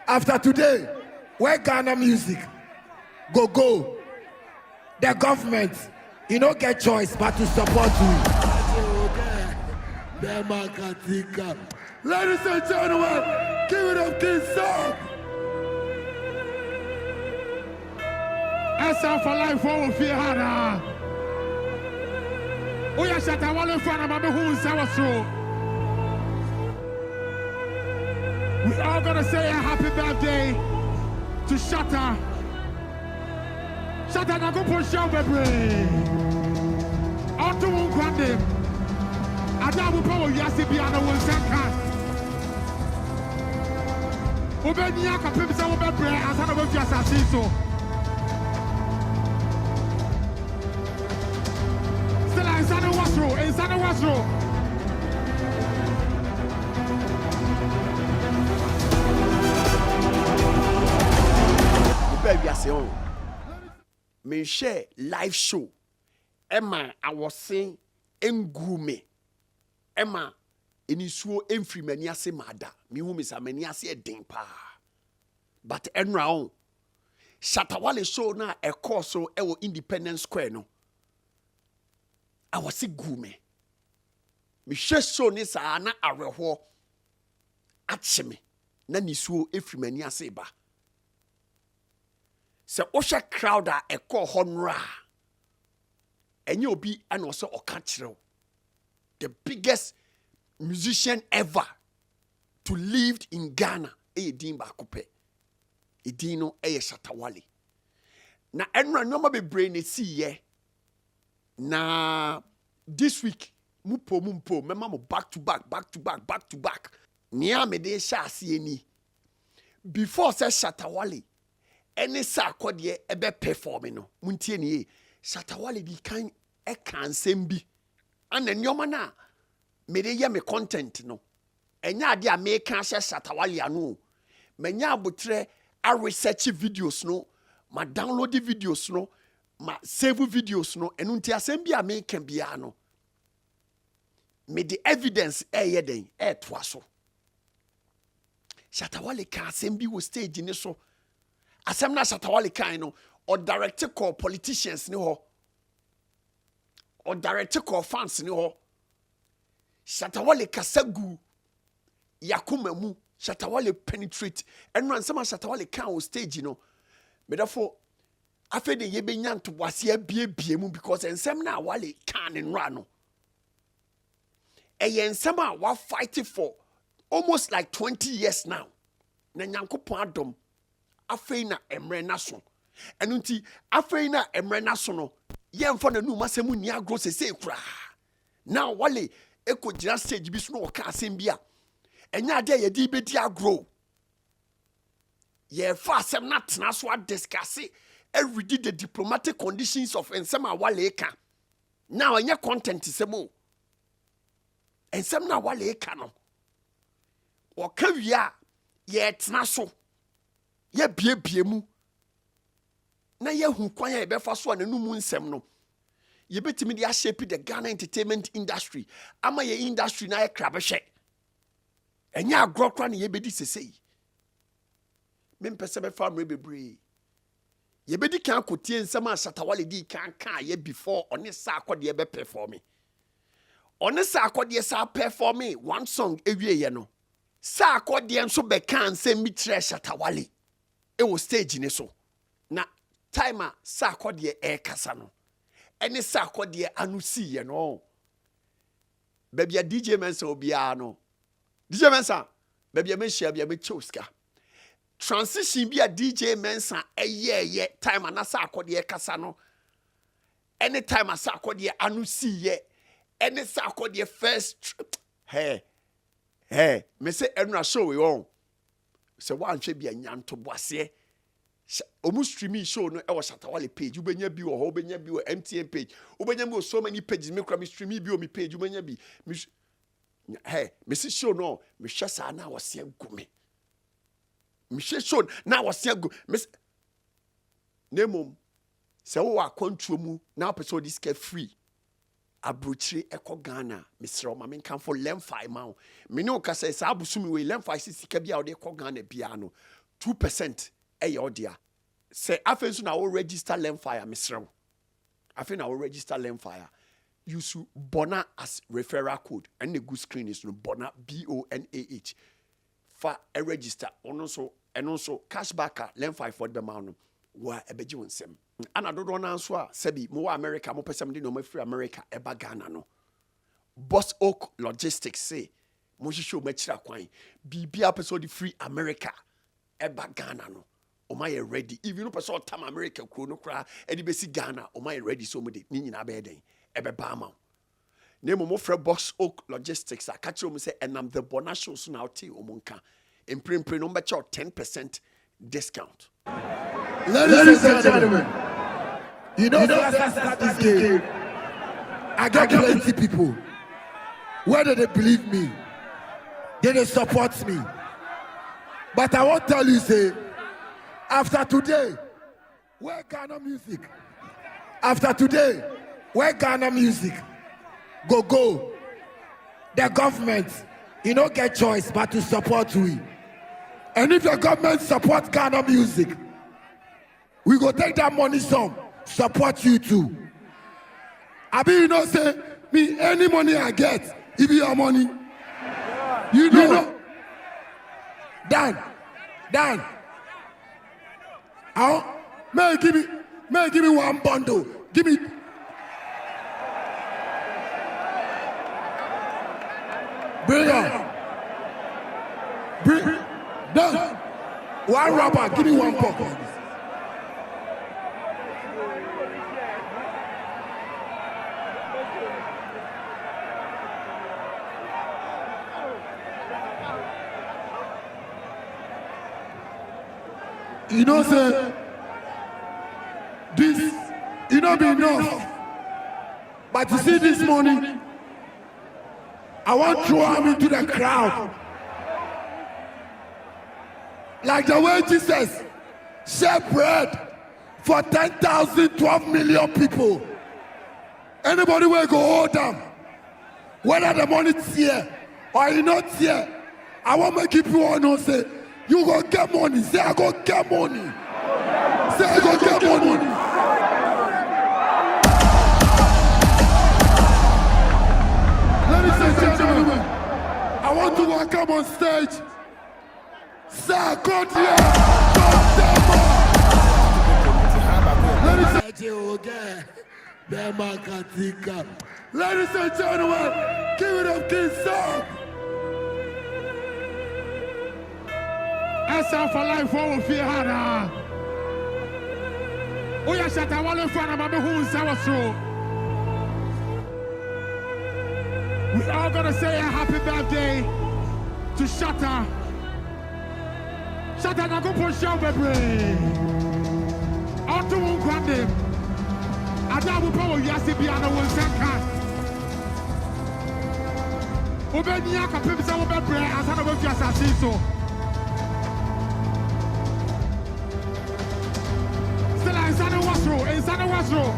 After today, where Ghana music go, the government, you don't get choice but to support you. Ladies and gentlemen, give it up, King Song. That's for life, for fear, Hannah. Oh, yeah, Shatta Wale fan of my who's our show. We are gonna say a happy birthday to Shatta. Shatta, na go push your baby. On to one grande. Adamu power yasi biano will send. Obenia kapimsa will be prayer as an of your so. Still, inside the washroom. Baby, I say, oh, me share live show. Emma, I was saying, me. Emma, inisuo enfri mani ase mada. Me hu misa mani ase den pa. But enra Shatta Wale show na e course so e wo Independence Square no. I was say gume. Me hwe show ni sa na areho ache me. Na nisuo enfri mani ase ba. Se osha crowd a ekọ honra enye obi ana so okachiro the biggest musician ever to live in Ghana edin ba kope edin no Shatta Wale na enra no ma be brain e see ye na this week mumpo mema mo back to back nia me de sha ase ni before say Shatta Wale any Sarkodie ebe performing no muntie ni Shatta Wale di kan e kan sembi ana nyoma na me de ye me content no enya ade a me kan hye Shatta Wale anu menya abotre a research videos no ma download videos no ma save videos no enu nti asembi a me kan bia no me the evidence ye den toa so Shatta Wale kan asembi wo stage ni so asem na Shatta Wale kan no or director call politicians ni ho or director call fans ni ho Shatta Wale kasagu yakuma mu Shatta Wale penetrate enu ansema Shatta Wale kan o stage no me therefore afa de ye benya nto wase abie mu because ensem na Wale kan nra no ensem a wa fight for almost like 20 years now na nyankopon adom afeina emre naso enunti afeina emre naso no yemfo na nu masemu ni agro sese kura now Wale eko stage bi so no ka asem bia enya ade ye di bedi agro ye fa asem na tena so discuss every the diplomatic conditions of ensem a Wale ka now enya content semo ensem na Wale ka no o ka wia ye tena so ye bie mu na ye hu kwan ye be fa so na nu mu nsem no ye betimi de shape the Ghana entertainment industry ama ye industry na ye krabe hwe enya agrokra na ye bedi sesei me mpese be fa mre bebre ye bedi kan kotie nsem a Shatta Wale di kan ye before oni Sarkodie be performing oni Sarkodie sa performing one song ewie ye no Sarkodie nso be kan nsem mi tre Shatta Wale e wo stage ni so na timer Sarkodie kasa no ene Sarkodie anu si ye no baby a DJ Mensa obia no DJ Mensa baby a menhia bia me choska transition bia DJ Mensa ye timer na Sarkodie kasa no any timer Sarkodie anu si ye ene Sarkodie first hey me say enra show we on se wan hwe bia nyanto boase omu streaming show no e wo Shatta Wale page ubenya bi wo ho ubenya bi wo MTN page ubenya bi wo so many pages me kra me streaming bi wo me page ubenya bi me see show no me hwe sa na wo se gume me hwe show na wo se gu me nemom se wo akwantuo mu na person this get free abrochire eko Ghana misro ma men kan for lemfai ma me ne o ka say sa abusumi we lemfai sika bia o de eko Ghana bia no 2% your dear. Say after so now register Lemfire, Mr. I think I will register Lemfire. Use Bonah as referral code, and the good screen is Bonah BONAH. For a register, and also cashback Lemfire for the man. Where a bejuan sem. And I don't answer. Sebi more America, more person no more free America. Eba Ghana no. Boss Oak Logistics say. Moshi show mechira kwai. Bibi episode free America. Eba Ghana no. Omaye ready. Even no person time America kro no kra. Edi besi Ghana. Omaye ready so mo de. Ni nyina be den. Ebe bama. Name mo free Boss Oak Logistics. I catch you say enam the BonahShow so now ti omonka. Impre no becha 10% discount. Ladies and gentlemen, you know as I start this game, I got plenty people. Whether they believe me, they support me. But I won't tell you, say, after today, where Ghana music? After today, where Ghana music? Go. The government, you don't get choice but to support we. And if the government support Ghana music, we go take that money some, support you too. I mean, you know, say, me, any money I get, it be your money. You know. Dan. May give me one bundle. Give me. Bring Dan. One rubber, give me one pop. You know, say, this, you know, be enough. But you see this morning, I want to throw him into the crowd. Like the way Jesus shared bread for 10,000, 12 million people. Anybody will go hold them. Whether the money's here or you not here, I want to keep you on and say, you go get money. Say I go get money. Say I go get money. Ladies and gentlemen, I want to welcome on stage Sarkodie. Ladies and gentlemen, give it up, King Song. Essa for life for fear hana. Oya Shatta Wale for na mabe hu nsa so. We are gonna say a happy birthday to Shatta. Shatta na go push out bebre. Onto one grande. Ada wo power yasi bi ana won senka. Obeni aka pemisa wo bebre asana wo fi asasi so. Inside the washroom.